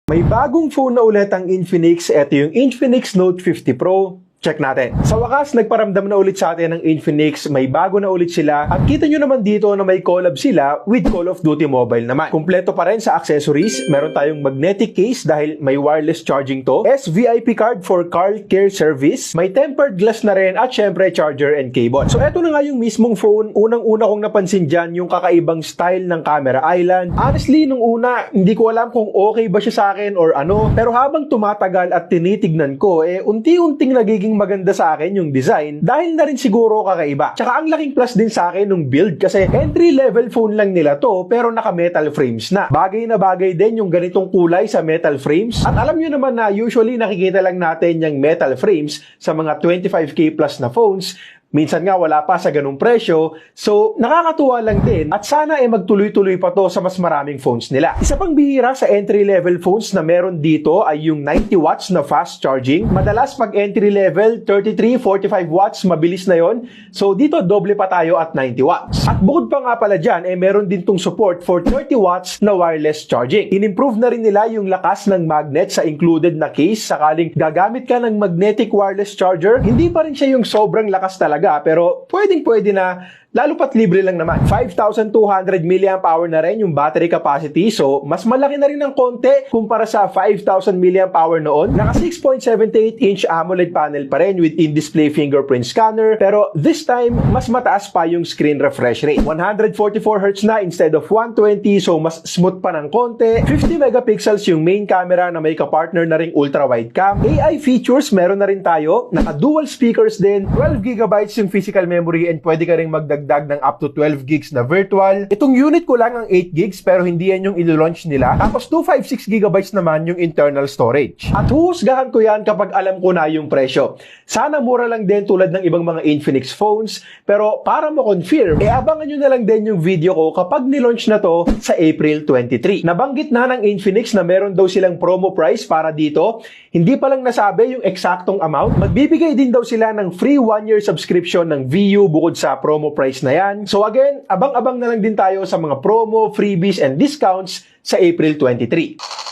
May bagong phone na ulit ang Infinix. Ito yung Infinix Note 50 Pro. Check natin. Sa wakas, nagparamdam na ulit sa atin ng Infinix. May bago na ulit sila. At kita nyo naman dito na may collab sila with Call of Duty Mobile naman. Kumpleto pa rin sa accessories. Meron tayong magnetic case dahil may wireless charging to. SVIP card for car care service. May tempered glass na rin at syempre charger and cable. So eto na nga yung mismong phone. Unang-una kong napansin dyan yung kakaibang style ng camera island. Honestly, nung una, hindi ko alam kung okay ba siya sa akin or ano. Pero habang tumatagal at tinitignan ko, unti-unting nagiging maganda sa akin yung design dahil na rin siguro kakaiba. Tsaka ang laking plus din sa akin nung build kasi entry-level phone lang nila to pero naka-metal frames na. Bagay na bagay din yung ganitong kulay sa metal frames. At alam nyo naman na usually nakikita lang natin yung metal frames sa mga 25k plus na phones. Minsan nga wala pa sa ganung presyo. So, nakakatuwa lang din at sana magtuloy-tuloy pa to sa mas maraming phones nila. Isa pang bihira sa entry-level phones na meron dito ay yung 90 watts na fast charging. Madalas pag entry-level, 33, 45 watts, mabilis na yon. So, dito doble pa tayo at 90 watts. At bukod pa nga pala dyan, meron din tong support for 30 watts na wireless charging. In-improve na rin nila yung lakas ng magnet sa included na case. Sakaling gagamit ka ng magnetic wireless charger, hindi pa rin siya yung sobrang lakas talaga. Pero pwedeng-pwede na, lalo pat libre lang naman. 5,200 mAh na rin yung battery capacity. So, mas malaki na rin ng konti kumpara sa 5,000 mAh noon. Naka 6.78-inch AMOLED panel pa rin with in-display fingerprint scanner. Pero this time, mas mataas pa yung screen refresh rate. 144Hz na instead of 120. So, mas smooth pa ng konti. 50 megapixels yung main camera na may kapartner na ring ultra-wide cam. AI features, meron na rin tayo. Naka-dual speakers din. 12GB yung physical memory and pwede ka rin magdagdag ng up to 12 gigs na virtual. Itong unit ko lang ang 8 gigs pero hindi yan yung ilo-launch nila. Tapos 256GB naman yung internal storage. At huhusgahan ko yan kapag alam ko na yung presyo. Sana mura lang din tulad ng ibang mga Infinix phones. Pero para mo confirm, abangan nyo na lang din yung video ko kapag nilaunch na to sa April 23. Nabanggit na ng Infinix na meron daw silang promo price para dito. Hindi pa lang nasabi yung eksaktong amount. Magbibigay din daw sila ng free 1-year subscription ng VU bukod sa promo price na yan. So again, abang-abang na lang din tayo sa mga promo, freebies, and discounts sa April 23.